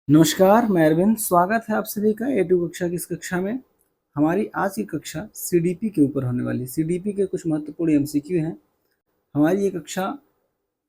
नमस्कार, मैं अरविंद। स्वागत है आप सभी का ए टू कक्षा की इस कक्षा में। हमारी आज की कक्षा सीडीपी के ऊपर होने वाली। सीडीपी के कुछ महत्वपूर्ण एमसीक्यू हैं। हमारी ये कक्षा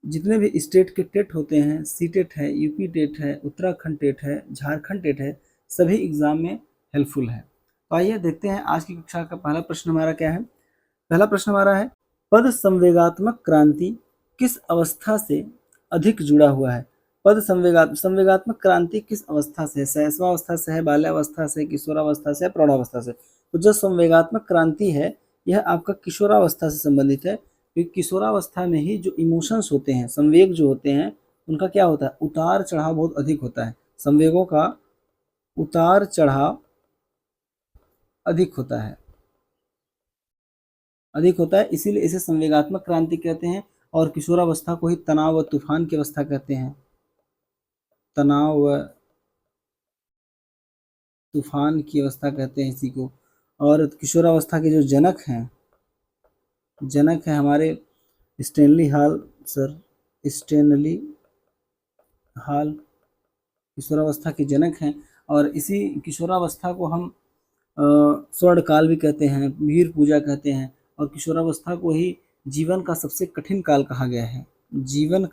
जितने भी स्टेट के टेट होते हैं, सी टेट है, यूपी टेट है, उत्तराखंड टेट है, झारखंड टेट है, सभी एग्जाम में हेल्पफुल है। तो आइए देखते हैं आज की कक्षा का पहला प्रश्न हमारा क्या है। पहला प्रश्न हमारा है, पद संवेगात्मक क्रांति किस अवस्था से अधिक जुड़ा हुआ है? पद संवेगात्मक क्रांति किस अवस्था से है? शैशवावस्था से है, बाल्यावस्था से, किशोरावस्था से, प्रौढ़ावस्था से? तो जो संवेगात्मक क्रांति है यह आपका किशोरावस्था से संबंधित है, क्योंकि किशोरावस्था में ही जो इमोशंस होते हैं, संवेग जो होते हैं, उनका क्या होता है, उतार चढ़ाव बहुत अधिक होता है। संवेगों का उतार चढ़ाव अधिक होता है, इसीलिए इसे संवेगात्मक क्रांति कहते हैं। और किशोरावस्था को ही तनाव व तूफान की अवस्था कहते हैं। तनाव व तूफान की अवस्था कहते हैं इसी को। और किशोरावस्था के जो जनक हैं हमारे Stanley hall sir, Stanley hall किशोरावस्था के जनक हैं। और इसी किशोरावस्था को हम स्वर्ण काल भी कहते हैं, वीर पूजा कहते हैं। और किशोरावस्था को ही जीवन का सबसे कठिन काल कहा गया है। जीवन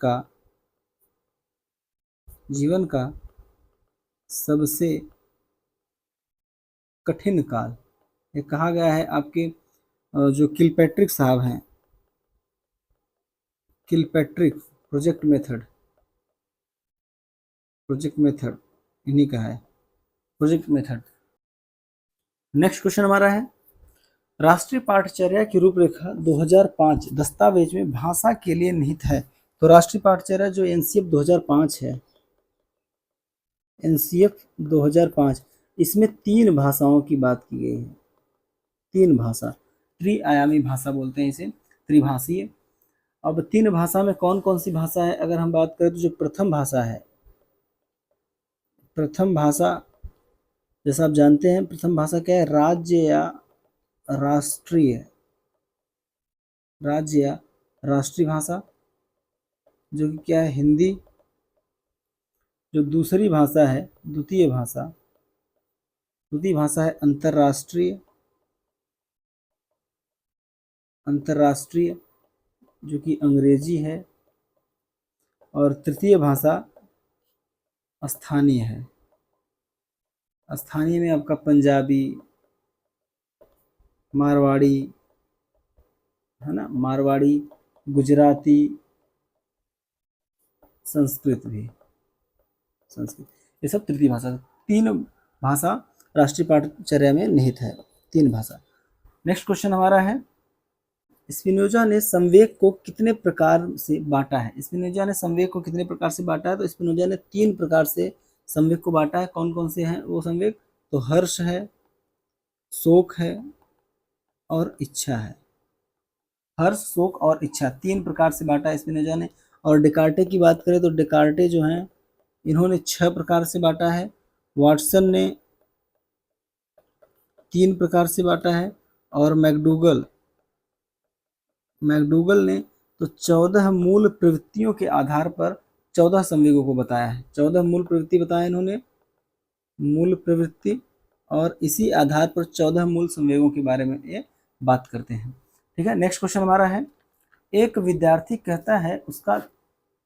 का सबसे कठिन काल ये कहा गया है। आपके जो किलपैट्रिक साहब हैं, किलपैट्रिक प्रोजेक्ट मेथड इन्हीं का है, प्रोजेक्ट मेथड। नेक्स्ट क्वेश्चन हमारा है, राष्ट्रीय पाठचर्या की रूपरेखा 2005 दस्तावेज में भाषा के लिए निहित है। तो राष्ट्रीय पाठचर्या जो एनसीएफ 2005 है, एनसीएफ 2005, इसमें 3 भाषाओं की बात की गई है। 3 भाषा, त्रिआयामी भाषा बोलते हैं इसे, त्रिभाषीय। अब 3 भाषा में कौन कौन सी भाषा है अगर हम बात करें तो जो प्रथम भाषा है, प्रथम भाषा जैसा आप जानते हैं, प्रथम भाषा क्या है, राज्य या राष्ट्रीय भाषा, जो कि क्या है, हिंदी। जो दूसरी भाषा है, द्वितीय भाषा है अंतर्राष्ट्रीय, जो कि अंग्रेजी है। और तृतीय भाषा स्थानीय है। स्थानीय में आपका पंजाबी, मारवाड़ी है ना, मारवाड़ी, गुजराती, संस्कृत, ये सब तृतीय भाषा। 3 भाषा राष्ट्रीय पाठचर्या में निहित है, 3 भाषा। नेक्स्ट क्वेश्चन हमारा है, स्पिनोजा ने संवेग को कितने प्रकार से बांटा है? स्पिनोजा ने संवेग को कितने प्रकार से बांटा है? तो स्पिनोजा ने 3 प्रकार से संवेग को बांटा है। कौन कौन से हैं वो संवेग? तो हर्ष है, शोक है और इच्छा है। हर्ष, शोक और इच्छा 3 प्रकार से बांटा है स्पिनोजा ने। और डेकार्टे की बात करें तो डेकार्टे जो हैं इन्होंने 6 प्रकार से बांटा है। वाटसन ने 3 प्रकार से बांटा है। और मैकडूगल ने तो 14 मूल प्रवृत्तियों के आधार पर 14 संवेगों को बताया है। 14 मूल प्रवृत्ति बताया इन्होंने, मूल प्रवृत्ति, और इसी आधार पर 14 मूल संवेगों के बारे में ये बात करते हैं। ठीक है, नेक्स्ट क्वेश्चन हमारा है, एक विद्यार्थी कहता है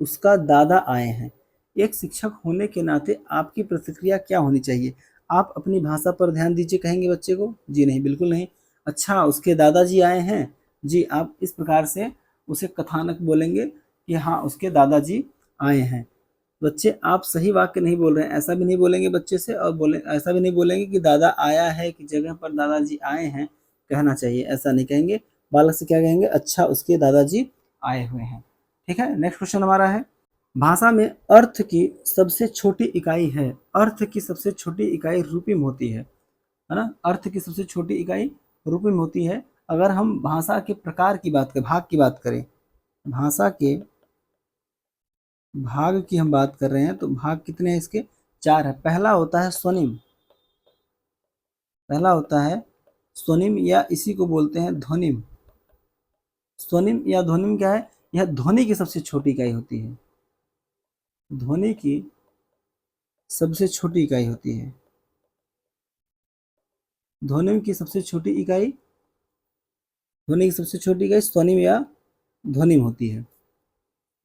उसका दादा आए हैं। एक शिक्षक होने के नाते आपकी प्रतिक्रिया क्या होनी चाहिए? आप अपनी भाषा पर ध्यान दीजिए, कहेंगे बच्चे को? जी नहीं, बिल्कुल नहीं। अच्छा, उसके दादाजी आए हैं, जी आप इस प्रकार से उसे कथानक बोलेंगे कि हाँ उसके दादाजी आए हैं। बच्चे आप सही वाक्य नहीं बोल रहे हैं, ऐसा भी नहीं बोलेंगे बच्चे से। और ऐसा भी नहीं बोलेंगे कि दादा आया है की जगह पर दादाजी आए हैं कहना चाहिए, ऐसा नहीं कहेंगे। बालक से क्या कहेंगे? अच्छा उसके दादाजी आए हुए हैं। ठीक है, नेक्स्ट क्वेश्चन हमारा है, भाषा में अर्थ की सबसे छोटी इकाई है। अर्थ की सबसे छोटी इकाई रूपिम होती है ना? अर्थ की सबसे छोटी इकाई रूपिम होती है। अगर हम भाषा के प्रकार की बात करें, भाग की बात करें, भाषा के भाग की हम बात कर रहे हैं, तो भाग कितने हैं इसके? 4 है। पहला होता है स्वनिम, या इसी को बोलते हैं ध्वनिम। स्वनिम या ध्वनिम क्या है? यह ध्वनि की सबसे छोटी इकाई होती है। ध्वनि की सबसे छोटी इकाई होती है। ध्वनिम की सबसे छोटी इकाई, ध्वनि की सबसे छोटी इकाई स्वनिम या ध्वनिम होती है।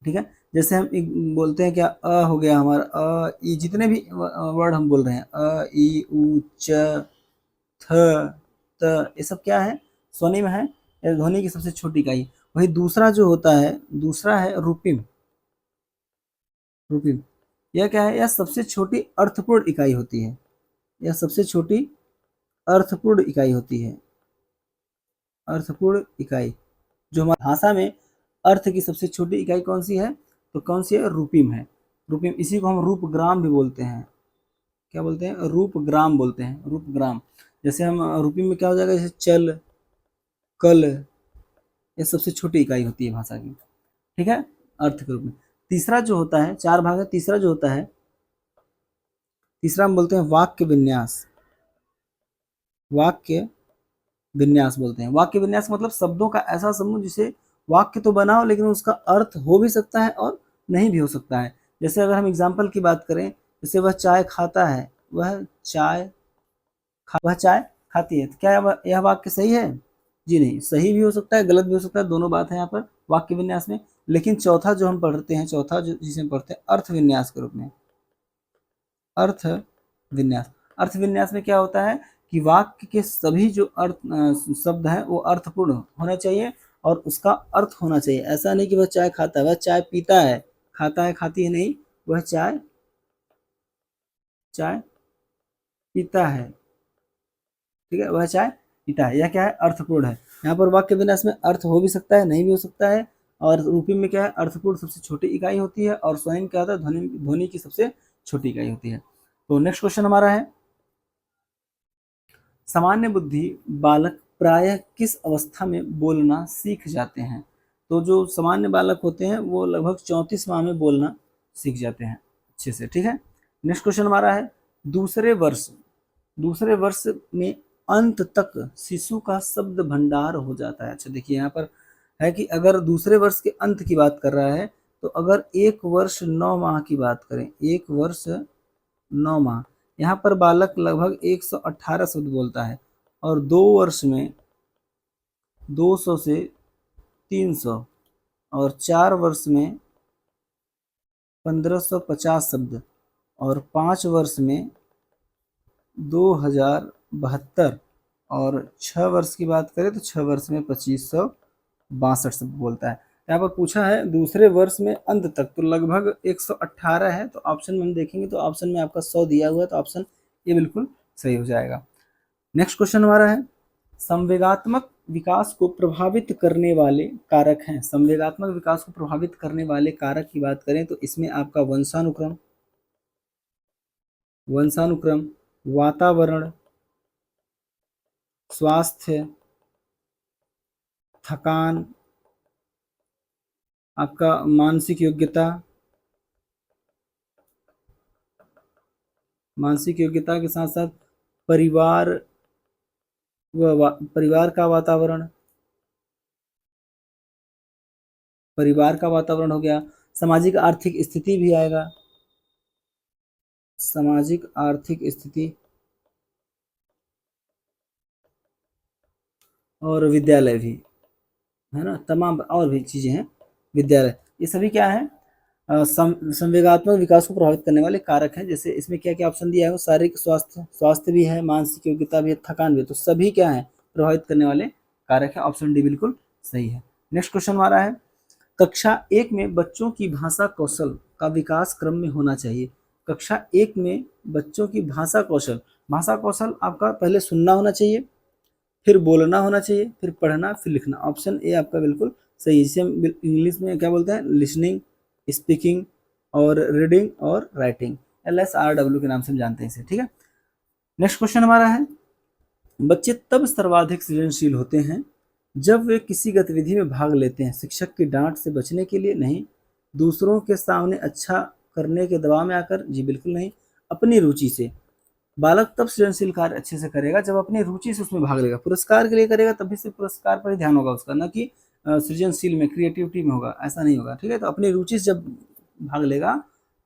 ठीक है, जैसे हम बोलते हैं क्या, अ हो गया हमारा, अ ई, जितने भी वर्ड हम बोल रहे हैं, अ ई उ च थ त, ये सब क्या है, स्वनिम है, या ध्वनि की सबसे छोटी इकाई। वही दूसरा जो होता है, दूसरा है रूपिम। रूपिम यह क्या है, यह सबसे छोटी अर्थपूर्ण इकाई होती है। यह सबसे छोटी अर्थपूर्ण इकाई होती है। अर्थपूर्ण इकाई, जो हमारी भाषा में अर्थ की सबसे छोटी इकाई कौन सी है, तो कौन सी है, रूपिम है। रूपिम, इसी को हम रूपग्राम भी बोलते हैं। क्या बोलते हैं, रूपग्राम बोलते हैं, रूपग्राम। जैसे हम रूपिम में क्या हो जाएगा, जैसे चल, कल, ये सबसे छोटी इकाई होती है भाषा की। ठीक है, अर्थ के रूप में। तीसरा जो होता है, चार भाग है, तीसरा जो होता है, तीसरा हम बोलते हैं वाक्य विन्यास। वाक्य विन्यास बोलते हैं। वाक्य विन्यास मतलब शब्दों का ऐसा समूह जिसे वाक्य तो बना हो लेकिन उसका अर्थ हो भी सकता है और नहीं भी हो सकता है। जैसे अगर हम एग्जाम्पल की बात करें, जैसे वह चाय खाता है, वह चाय खाती है, तो क्या यह वाक्य सही है? जी नहीं, सही भी हो सकता है, गलत भी हो सकता है, दोनों बात है यहाँ पर वाक्य विन्यास में। लेकिन चौथा जो हम पढ़ते हैं, चौथा जो जिसे हम पढ़ते हैं अर्थ विन्यास के रूप में, अर्थ विन्यास। अर्थ विन्यास में क्या होता है कि वाक्य के सभी जो अर्थ शब्द हैं वो अर्थपूर्ण होना चाहिए और उसका अर्थ होना चाहिए। ऐसा नहीं कि वह चाय खाता है, वह चाय पीता है, खाता है खाती है नहीं, वह चाय चाय पीता है। ठीक है, वह चाय पीता है, यह क्या है, अर्थपूर्ण है। यहाँ पर वाक्य विन्यास में अर्थ हो भी सकता है, नहीं भी हो सकता है। और रूपी में क्या है, अर्थपूर्ण सबसे छोटी इकाई होती है, और स्वयं क्या होता है, ध्वनि ध्वनि की सबसे छोटी इकाई होती है। तो नेक्स्ट क्वेश्चन हमारा है, सामान्य बुद्धि बालक प्रायः किस अवस्था में बोलना सीख जाते हैं? तो जो सामान्य बालक होते हैं वो लगभग 34 माह में बोलना सीख जाते हैं अच्छे से। ठीक है, नेक्स्ट क्वेश्चन हमारा है, दूसरे वर्ष में अंत तक शिशु का शब्द भंडार हो जाता है। अच्छा देखिए, यहाँ पर है कि अगर दूसरे वर्ष के अंत की बात कर रहा है, तो अगर 1 वर्ष 9 माह की बात करें, 1 वर्ष 9 माह, यहाँ पर बालक लगभग 118 शब्द बोलता है, और 2 वर्ष में 200 से 300, और 4 वर्ष में 1550 शब्द, और 5 वर्ष में 2072, और 6 वर्ष की बात करें तो 6 वर्ष में 2562 शब्द बोलता है। यहाँ पर पूछा है दूसरे वर्ष में अंत तक, तो लगभग 118 है, तो ऑप्शन में हम देखेंगे तो ऑप्शन में आपका 100 दिया हुआ है, तो ऑप्शन ये बिल्कुल सही हो जाएगा। नेक्स्ट क्वेश्चन हमारा है, संवेगात्मक विकास को प्रभावित करने वाले कारक हैं। संवेगात्मक विकास को प्रभावित करने वाले कारक की बात करें तो इसमें आपका वंशानुक्रम, वातावरण, स्वास्थ्य, थकान, आपका मानसिक योग्यता, मानसिक योग्यता के साथ साथ परिवार परिवार का वातावरण, परिवार का वातावरण हो गया, सामाजिक आर्थिक स्थिति भी आएगा, सामाजिक आर्थिक स्थिति, और विद्यालय भी है ना, तमाम और भी चीजें हैं, विद्यालय, ये सभी क्या है, संवेगात्मक विकास को प्रभावित करने वाले कारक हैं। जैसे इसमें क्या क्या ऑप्शन दिया है, शारीरिक स्वास्थ्य भी है, मानसिक योग्यता भी है, थकान भी है, तो सभी क्या है, प्रभावित करने वाले कारक है। ऑप्शन डी बिल्कुल सही है। नेक्स्ट क्वेश्चन हमारा है, कक्षा 1 में बच्चों की भाषा कौशल का विकास क्रम में होना चाहिए। कक्षा 1 में बच्चों की भाषा कौशल आपका पहले सुनना होना चाहिए, फिर बोलना होना चाहिए, फिर पढ़ना, फिर लिखना। ऑप्शन ए आपका बिल्कुल सही है, जिसे हम इंग्लिश में क्या बोलते हैं, लिसनिंग, स्पीकिंग और रीडिंग और राइटिंग, LSRW के नाम से हम जानते हैं इसे। ठीक है, नेक्स्ट क्वेश्चन हमारा है, बच्चे तब सर्वाधिक सृजनशील होते हैं जब वे किसी गतिविधि में भाग लेते हैं, शिक्षक की डांट से बचने के लिए नहीं, दूसरों के सामने अच्छा करने के दबाव में आकर, जी बिल्कुल नहीं, अपनी रुचि से। बालक तब सृजनशील कार्य अच्छे से करेगा जब अपनी रुचि से उसमें भाग लेगा, पुरस्कार के लिए करेगा तभी से पुरस्कार पर ही ध्यान होगा उसका, ना कि सृजनशील में, क्रिएटिविटी में होगा, ऐसा नहीं होगा। ठीक है, तो अपनी रुचि से जब भाग लेगा,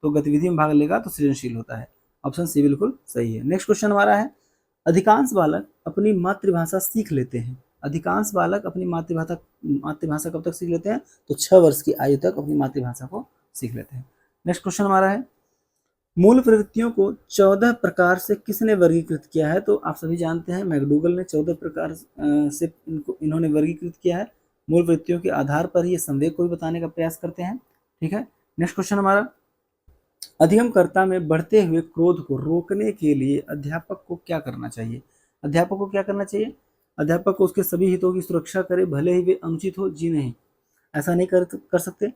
तो गतिविधि में भाग लेगा तो सृजनशील होता है। ऑप्शन सी बिल्कुल सही है। नेक्स्ट क्वेश्चन हमारा है, अधिकांश बालक अपनी मातृभाषा सीख लेते हैं। अधिकांश बालक अपनी मातृभाषा कब तक सीख लेते हैं? तो 6 वर्ष की आयु तक अपनी मातृभाषा को सीख लेते हैं। नेक्स्ट क्वेश्चन हमारा है, मूल प्रवृत्तियों को 14 प्रकार से किसने वर्गीकृत किया है? तो आप सभी जानते हैं मैकडूगल ने 14 प्रकार से इन्होंने वर्गीकृत किया है। मूल प्रवृत्तियों के आधार पर ये संवेग को भी बताने का प्रयास करते हैं। ठीक है। नेक्स्ट क्वेश्चन हमारा, अधिगमकर्ता में बढ़ते हुए क्रोध को रोकने के लिए अध्यापक को क्या करना चाहिए? अध्यापक को क्या करना चाहिए? अध्यापक को उसके सभी हितों की सुरक्षा करे, भले ही वे अनुचित हो। जी नहीं, ऐसा नहीं कर सकते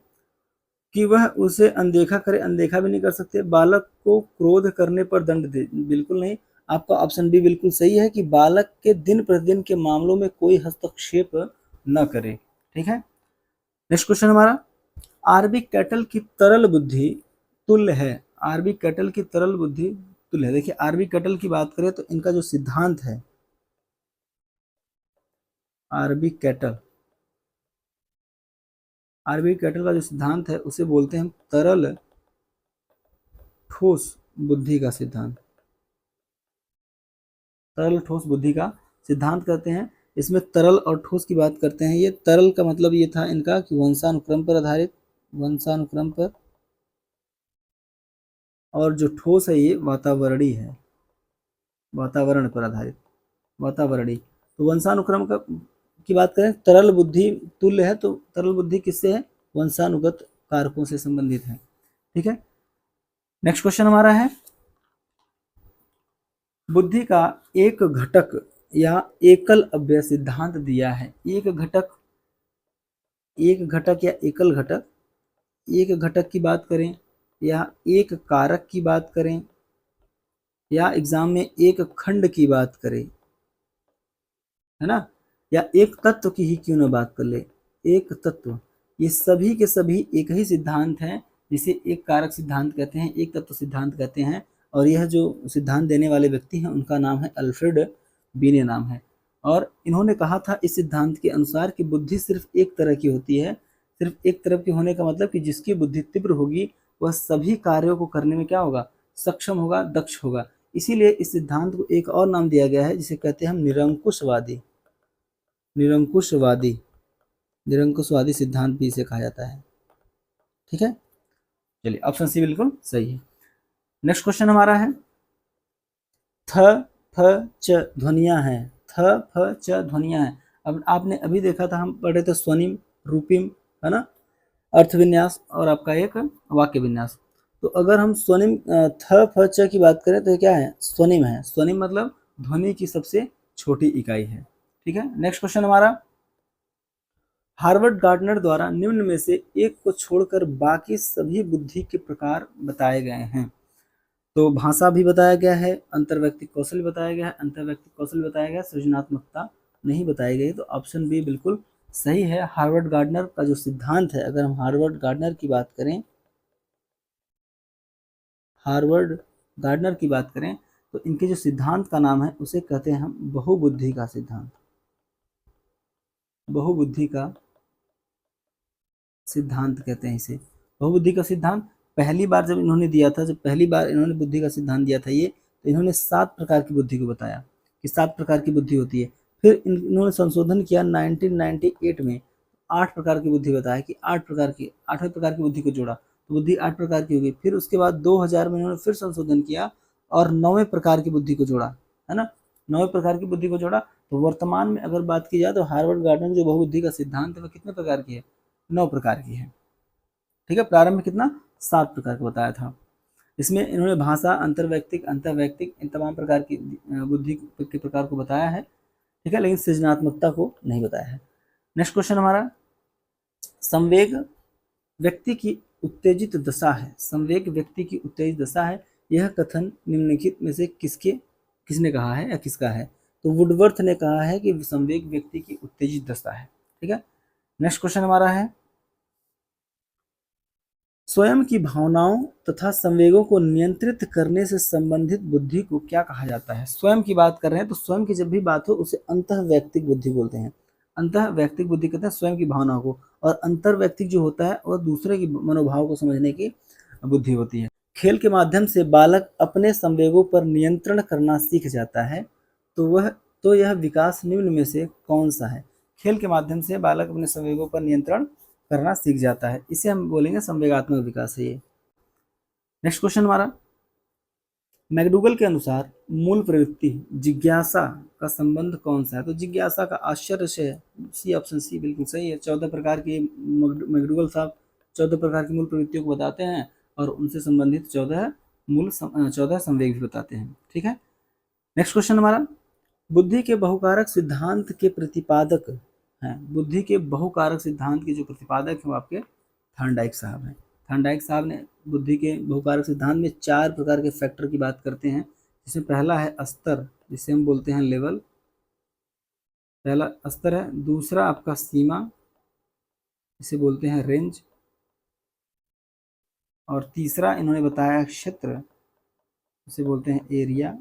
कि वह उसे अनदेखा करे, अनदेखा भी नहीं कर सकते। बालक को क्रोध करने पर दंड दे, बिल्कुल नहीं। आपका ऑप्शन बी बिल्कुल सही है कि बालक के दिन प्रतिदिन के मामलों में कोई हस्तक्षेप न करे। ठीक है। नेक्स्ट क्वेश्चन हमारा, आरबी कैटल की तरल बुद्धि तुल्य है। आरबी कैटल की तरल बुद्धि तुल्य है। देखिए, आरबी कैटल की बात करें तो इनका जो सिद्धांत है, आरबी कैटल का जो सिद्धांत है उसे बोलते हैं तरल ठोस बुद्धि का सिद्धांत। तरल ठोस बुद्धि का सिद्धांत कहते हैं। इसमें तरल और ठोस की बात करते हैं। ये तरल का मतलब ये था इनका कि वंशानुक्रम पर आधारित, वंशानुक्रम पर, और जो ठोस है ये वातावरणीय है, वातावरण पर आधारित, वातावरणीय। तो वंशानुक्रम का की बात करें, तरल बुद्धि तुल्य है, तो तरल बुद्धि किससे है? वंशानुगत कारकों से संबंधित है। ठीक है। नेक्स्ट क्वेश्चन हमारा है, बुद्धि का एक घटक या एकल अव्यय सिद्धांत दिया है। एक घटक या एकल घटक, एक घटक की बात करें या एक कारक की बात करें या एग्जाम में एक खंड की बात करें, है ना, या एक तत्व की ही क्यों ना बात कर ले, एक तत्व, ये सभी के सभी एक ही सिद्धांत है जिसे एक कारक सिद्धांत कहते हैं, एक तत्व सिद्धांत कहते हैं। और यह जो सिद्धांत देने वाले व्यक्ति हैं उनका नाम है अल्फ्रेड बीने नाम है। और इन्होंने कहा था इस सिद्धांत के अनुसार कि बुद्धि सिर्फ एक तरह की होती है। सिर्फ एक तरफ की होने का मतलब कि जिसकी बुद्धि तीव्र होगी वह सभी कार्यों को करने में क्या होगा? सक्षम होगा, दक्ष होगा। इसीलिए इस सिद्धांत को एक और नाम दिया गया है जिसे कहते हैं हम निरंकुशवादी। निरंकुशवादी, निरंकुशवादी सिद्धांत भी इसे कहा जाता है। ठीक है। चलिए, ऑप्शन सी बिल्कुल सही है। नेक्स्ट क्वेश्चन हमारा है, थ फ च ध्वनियां हैं। थ फ च ध्वनियां हैं। अब आपने अभी देखा था, हम पढ़े थे स्वनिम, रूपिम, है ना, अर्थ विन्यास और आपका एक वाक्य विन्यास। तो अगर हम स्वनिम थ फ च की बात करें तो ये क्या है? स्वनिम है। स्वनिम मतलब ध्वनि की सबसे छोटी इकाई है। ठीक है। नेक्स्ट क्वेश्चन हमारा, हार्वर्ड गार्डनर द्वारा निम्न में से एक को छोड़कर बाकी सभी बुद्धि के प्रकार बताए गए हैं। तो भाषा भी बताया गया है, अंतर्वैयक्तिक कौशल बताया गया है, अंतर्वैयक्तिक कौशल बताया गया है, सृजनात्मकता नहीं बताई गई। तो ऑप्शन बी बिल्कुल सही है। हार्वर्ड गार्डनर का जो सिद्धांत है, अगर हम हार्वर्ड गार्डनर की बात करें, हार्वर्ड गार्डनर की बात करें तो इनके जो सिद्धांत का नाम है उसे कहते हैं हम बहुबुद्धि का सिद्धांत। बहुबुद्धि का सिद्धांत कहते हैं इसे। बहुबुद्धि का सिद्धांत पहली बार जब इन्होंने दिया था, जब पहली बार इन्होंने बुद्धि का सिद्धांत दिया था ये, तो इन्होंने 7 प्रकार की बुद्धि को बताया कि 7 प्रकार की बुद्धि होती है। फिर इन्होंने संशोधन किया 1998 में, 8 प्रकार की बुद्धि बताया कि 8वें प्रकार की बुद्धि को जोड़ा तो बुद्धि 8 प्रकार की होगी। फिर उसके बाद 2000 में इन्होंने फिर संशोधन किया और 9वें प्रकार की बुद्धि को जोड़ा, है ना, 9वें प्रकार की बुद्धि को जोड़ा। तो वर्तमान में अगर बात की जाए तो हार्वर्ड गार्डनर जो बहुबुद्धि का सिद्धांत है वो कितने प्रकार की है? 9 प्रकार की है। ठीक है। प्रारंभ में कितना? 7 प्रकार का बताया था। इसमें इन्होंने भाषा, अंतर्वैयक्तिक, अंतर्वैयक्तिक, इन तमाम प्रकार की बुद्धि के प्रकार को बताया है। ठीक है, लेकिन सृजनात्मकता को नहीं बताया है। नेक्स्ट क्वेश्चन हमारा, संवेग व्यक्ति की उत्तेजित दशा है। संवेग व्यक्ति की उत्तेजित दशा है, यह कथन निम्नलिखित में से किसने कहा है या किसका है? तो वुडवर्थ ने कहा है कि संवेग व्यक्ति की उत्तेजित दशा है। ठीक है। नेक्स्ट क्वेश्चन हमारा है, स्वयं की भावनाओं तथा संवेगों को नियंत्रित करने से संबंधित बुद्धि को क्या कहा जाता है? स्वयं की बात कर रहे हैं तो स्वयं की जब भी बात हो उसे अंतःवैयक्तिक बुद्धि बोलते हैं। अंतःवैयक्तिक बुद्धि कहते हैं स्वयं की भावनाओं को, और अंतर्वैयक्तिक जो होता है वह दूसरे की मनोभाव को समझने की बुद्धि होती है। खेल के माध्यम से बालक अपने संवेगों पर नियंत्रण करना सीख जाता है, तो यह विकास निम्न में से कौन सा है? खेल के माध्यम से बालक अपने संवेगों पर नियंत्रण करना सीख जाता है, इसे हम बोलेंगे संवेगात्मक विकास है ये। नेक्स्ट क्वेश्चन हमारा, मैकडूगल के अनुसार मूल प्रवृत्ति जिज्ञासा का संबंध कौन सा है? तो जिज्ञासा का आश्चर्य से है, सी ऑप्शन सी बिल्कुल सही है। 14 प्रकार की मैकडूगल साहब 14 प्रकार की मूल प्रवृत्तियों को बताते हैं और उनसे संबंधित 14 संवेग भी बताते हैं। ठीक है, नेक्स्ट क्वेश्चन हमारा, बुद्धि के बहुकारक सिद्धांत के प्रतिपादक हैं। बुद्धि के बहुकारक सिद्धांत के जो प्रतिपादक हैं वो आपके थॉर्नडाइक साहब हैं। थॉर्नडाइक साहब ने बुद्धि के बहुकारक सिद्धांत में 4 प्रकार के फैक्टर की बात करते हैं, जिसमें पहला है स्तर, जिसे हम बोलते हैं लेवल, पहला स्तर है। दूसरा आपका सीमा, जिसे बोलते हैं रेंज। और तीसरा इन्होंने बताया क्षेत्र, जिसे बोलते हैं एरिया।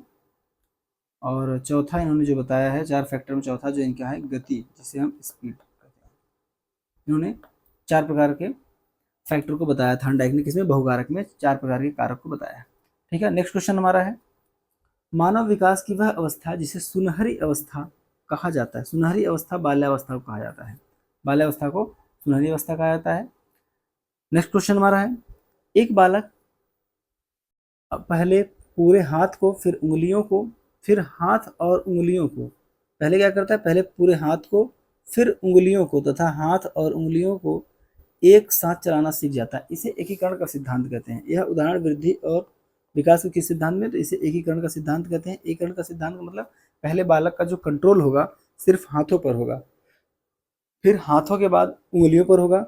और चौथा इन्होंने जो बताया है 4 फैक्टर में चौथा जो इनका है गति, जिसे हम स्पीड कहते हैं। इन्होंने 4 प्रकार के फैक्टर को बताया, थॉर्नडाइक ने किसमें, बहुकारक में 4 प्रकार के कारक को बताया। ठीक है, नेक्स्ट क्वेश्चन हमारा है, मानव विकास की वह अवस्था जिसे सुनहरी अवस्था कहा जाता है। सुनहरी अवस्था बाल्यावस्था को कहा जाता है, बाल्यावस्था को सुनहरी अवस्था कहा जाता है। नेक्स्ट क्वेश्चन हमारा है, एक बालक पहले पूरे हाथ को, फिर उंगलियों को, फिर हाथ और उंगलियों को, पहले क्या करता है, पहले पूरे हाथ को, फिर उंगलियों को तथा हाथ और उंगलियों को एक साथ चलाना सीख जाता है। इसे एकीकरण का सिद्धांत कहते हैं। यह उदाहरण वृद्धि और विकास के किस सिद्धांत में, तो इसे एकीकरण का सिद्धांत कहते हैं। एकीकरण का सिद्धांत का मतलब पहले बालक का जो कंट्रोल होगा सिर्फ हाथों पर होगा, फिर हाथों के बाद उंगलियों पर होगा,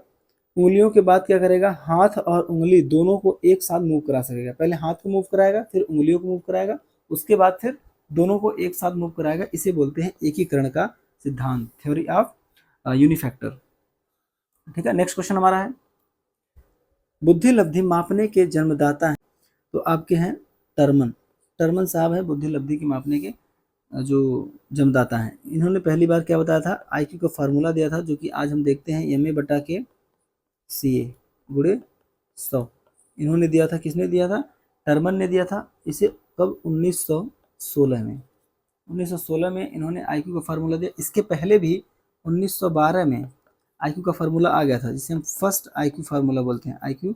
उंगलियों के बाद क्या करेगा, हाथ और उंगली दोनों को एक साथ मूव करा सकेगा। पहले हाथ को मूव कराएगा, फिर उंगलियों को मूव कराएगा, उसके बाद फिर दोनों को एक साथ मूव कराएगा। इसे बोलते हैं एकीकरण का सिद्धांत, थ्योरी ऑफ यूनिफैक्टर। ठीक है, नेक्स्ट क्वेश्चन हमारा है, बुद्धि लब्धि मापने के जन्मदाता हैं। तो आपके हैं टर्मन, टर्मन साहब है बुद्धि लब्धि की मापने के जो जन्मदाता हैं। इन्होंने पहली बार क्या बताया था, आईक्यू का फार्मूला दिया था, जो कि आज हम देखते हैं एम ए बटा के सी ए गुणे 100। इन्होंने दिया था, किसने दिया था, टर्मन ने दिया था। इसे कब, 1916 में, 1916 में इन्होंने आईक्यू का फार्मूला दिया। इसके पहले भी 1912 में आईक्यू का फार्मूला आ गया था, जिसे हम फर्स्ट आईक्यू फार्मूला बोलते हैं, आईक्यू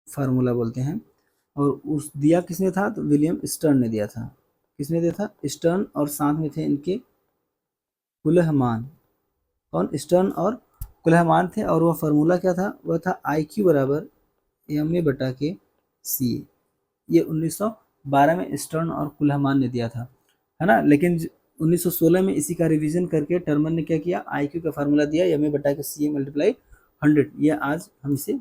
फार्मूला बोलते हैं। और उस दिया किसने था, तो विलियम स्टर्न ने दिया था। किसने दिया था, स्टर्न, और साथ में थे इनके कुलहमान। कौन, स्टर्न और कुलहमान थे। और वह फार्मूला क्या था, वह था आई क्यू बराबर एम ए बटा के सी ए। ये 1912 में स्टर्न और कुलहमान ने दिया था, है ना। लेकिन 1916 में इसी का रिवीजन करके टर्मन ने क्या किया, आई क्यू का फार्मूला दिया, एम ए बटा के सी ए मल्टीप्लाई 100। ये आज हम इसे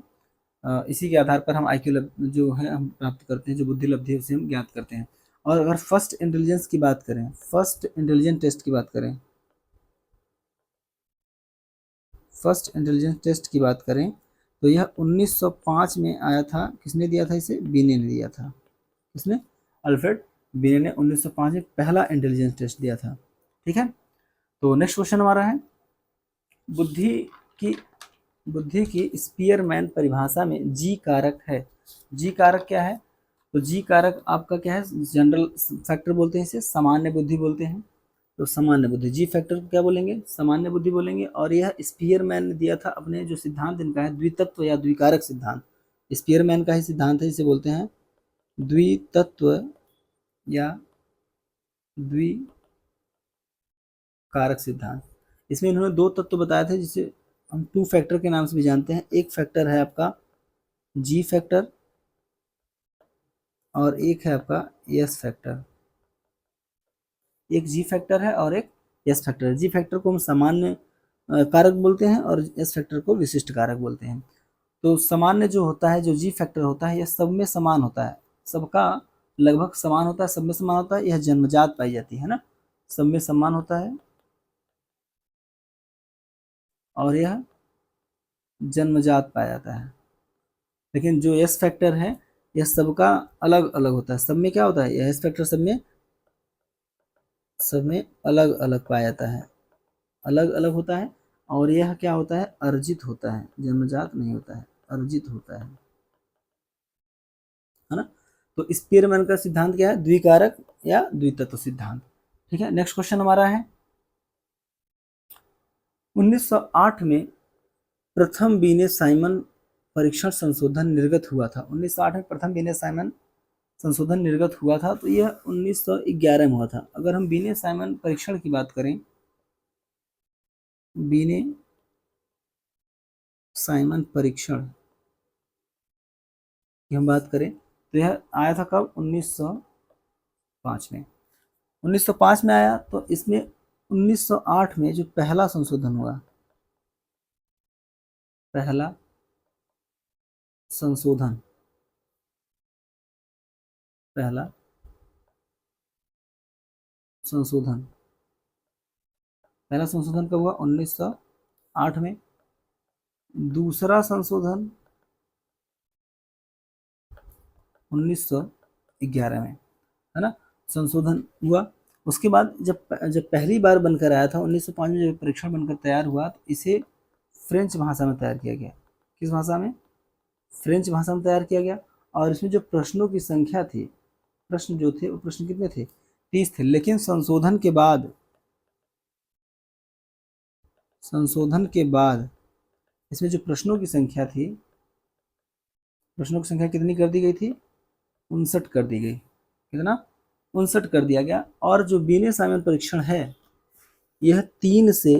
इसी के आधार पर हम आई क्यू जो है हम प्राप्त करते हैं, जो बुद्धि लब्धि है उसे हम ज्ञात करते हैं। और अगर फर्स्ट इंटेलिजेंस की बात करें, फर्स्ट इंटेलिजेंस टेस्ट की बात करें, फर्स्ट इंटेलिजेंस टेस्ट की बात करें तो यह 1905 में आया था। किसने दिया था इसे, बीने ने दिया था। किसने, अल्फ्रेड बीने ने 1905 में पहला इंटेलिजेंस टेस्ट दिया था। ठीक है, तो नेक्स्ट क्वेश्चन हमारा है, बुद्धि की बुद्धि की स्पीयरमैन परिभाषा में जी कारक है। जी कारक क्या है, तो जी कारक आपका क्या है, जनरल फैक्टर बोलते हैं इसे, सामान्य बुद्धि बोलते हैं। तो सामान्य बुद्धि, जी फैक्टर को क्या बोलेंगे, सामान्य बुद्धि बोलेंगे। और यह स्पीयरमैन ने दिया था अपने जो सिद्धांत इनका है द्वितत्व या द्विकारक सिद्धांत। स्पीयरमैन का ही सिद्धांत है, जिसे बोलते हैं द्वितत्व या द्विकारक सिद्धांत। इसमें इन्होंने 2 तत्व बताए थे, जिसे हम 2 फैक्टर के नाम से भी जानते हैं। एक फैक्टर है आपका जी फैक्टर और एक है आपका एस फैक्टर। एक जी फैक्टर है और एक एस फैक्टर है। जी फैक्टर को हम सामान्य कारक बोलते हैं और एस फैक्टर को विशिष्ट कारक बोलते हैं। तो सामान्य जो होता है, जो जी फैक्टर होता है, यह सब में समान होता है, सबका लगभग समान होता है, सब में समान होता है। यह जन्मजात पाई जाती है ना, सब में समान होता है और यह जन्मजात पाया जाता है। लेकिन जो एस फैक्टर है यह सबका अलग अलग होता है। सब में क्या होता है, यह एस फैक्टर सब में अलग अलग पाया जाता है, अलग अलग होता है। और यह क्या होता है, अर्जित होता है, जन्मजात नहीं होता है, अर्जित होता है। है ना। तो स्पीयरमैन का सिद्धांत क्या है, द्विकारक या द्वितत्व सिद्धांत। ठीक है, नेक्स्ट क्वेश्चन हमारा है 1908 में प्रथम बीने साइमन परीक्षण संशोधन निर्गत हुआ था। 1908 में प्रथम बीने साइमन संशोधन निर्गत हुआ था, तो यह 1911 में हुआ था। अगर हम बीने साइमन परीक्षण की बात करें, बीने साइमन परीक्षण की हम बात करें तो यह आया था कब, 1905 में। 1905 में आया, तो इसमें 1908 में जो पहला संशोधन हुआ, पहला संशोधन, पहला संशोधन, पहला संशोधन कब हुआ, 1908 में। दूसरा संशोधन 1911 में, है ना, संशोधन हुआ। उसके बाद जब पहली बार बनकर आया था 1905 में, जब परीक्षण बनकर तैयार हुआ, तो इसे फ्रेंच भाषा में तैयार किया गया। किस भाषा में, फ्रेंच भाषा में तैयार किया गया। और इसमें जो प्रश्नों की संख्या थी, प्रश्न जो थे वो प्रश्न कितने थे, 30 थे। लेकिन संशोधन के बाद इसमें जो प्रश्नों की संख्या थी, प्रश्नों की संख्या कितनी कर दी गई थी, 59 कर दी गई। कितना, 59 कर दिया गया। और जो बीने साइमन परीक्षण है, यह 3 से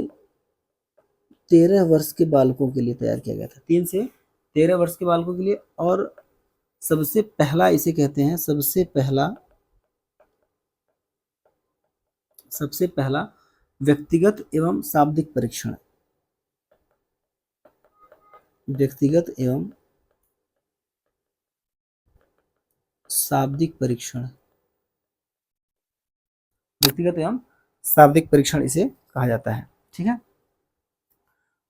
13 वर्ष के बालकों के लिए तैयार किया गया था, 3 से 13 वर्ष के बालकों के लिए। और सबसे पहला इसे कहते हैं, सबसे पहला व्यक्तिगत एवं शाब्दिक परीक्षण, व्यक्तिगत एवं शाब्दिक परीक्षण, व्यक्तिगत एवं शाब्दिक परीक्षण इसे कहा जाता है। ठीक है,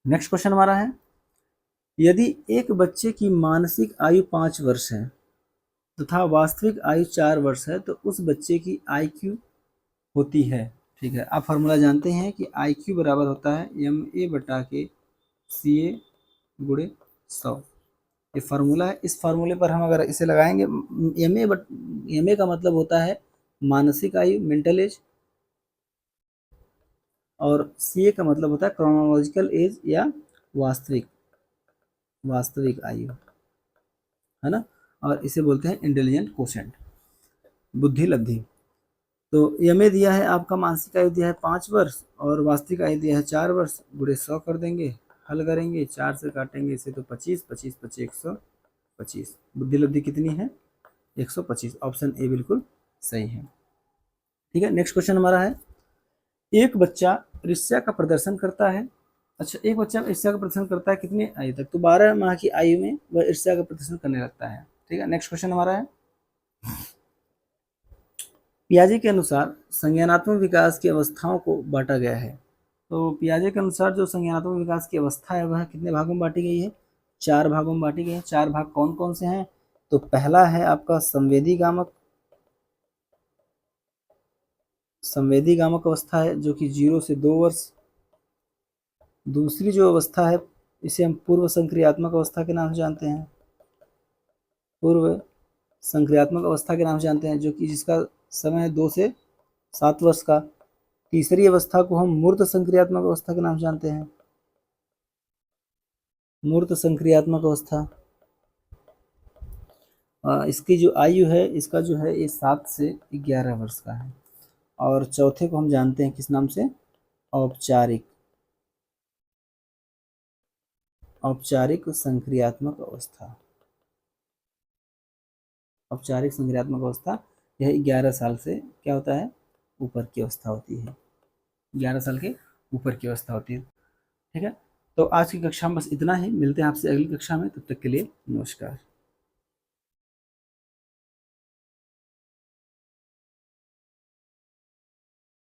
नेक्स्ट क्वेश्चन हमारा है, यदि एक बच्चे की मानसिक आयु 5 वर्ष है तथा वास्तविक आयु 4 वर्ष है, तो उस बच्चे की IQ होती है। ठीक है, आप फार्मूला जानते हैं कि IQ बराबर होता है MA/CA गुणे 100। ये फार्मूला है। इस फार्मूले पर हम अगर इसे लगाएंगे, MA का मतलब होता है मानसिक आयु, मेंटल एज, और CA का मतलब होता है क्रोनोलॉजिकल एज या वास्तविक आयु, है ना। और इसे बोलते हैं इंटेलिजेंट कोशेंट, बुद्धि लब्धि। तो MA दिया है आपका, मानसिक आयु दिया है 5 वर्ष और वास्तविक आयु दिया है 4 वर्ष, गुणे 100 कर देंगे, हल करेंगे, 4 से काटेंगे इसे तो 25, 25 25 125। बुद्धि लब्धि कितनी है, 125। ऑप्शन ए बिल्कुल सही है। ठीक है, नेक्स्ट क्वेश्चन हमारा है, एक बच्चा ईर्ष्या का प्रदर्शन करता है। अच्छा, एक बच्चा ईर्ष्या का प्रदर्शन करता है कितनी आयु तक, तो 12 माह की आयु में वह ईर्ष्या का प्रदर्शन करने लगता है। ठीक है, नेक्स्ट क्वेश्चन हमारा है, पियाजे के अनुसार संज्ञानात्मक विकास की अवस्थाओं को बांटा गया है। तो पियाजे के अनुसार जो संज्ञानात्मक विकास की अवस्था है वह कितने भागों में बांटी गई है, 4 भागों में बांटी गई है। 4 भाग कौन कौन से हैं, तो पहला है आपका संवेदी गामक अवस्था है, जो कि 0 से 2 वर्ष। दूसरी जो अवस्था है, इसे हम पूर्व संक्रियात्मक अवस्था के नाम से जानते हैं, पूर्व संक्रियात्मक अवस्था के नाम से जानते हैं, जो कि जिसका समय है 2 से 7 वर्ष का। तीसरी अवस्था को हम मूर्त संक्रियात्मक अवस्था के नाम से जानते हैं, मूर्त संक्रियात्मक अवस्था। इसकी जो आयु है, इसका जो है ये 7 से 11 वर्ष का है। और चौथे को हम जानते हैं किस नाम से, औपचारिक संक्रियात्मक अवस्था। औपचारिक संक्रियात्मक अवस्था, यह 11 साल से क्या होता है, ऊपर की अवस्था होती है, 11 साल के ऊपर की अवस्था होती है। ठीक है, तो आज की कक्षा में बस इतना ही, मिलते हैं आपसे अगली कक्षा में, तब तक के लिए नमस्कार।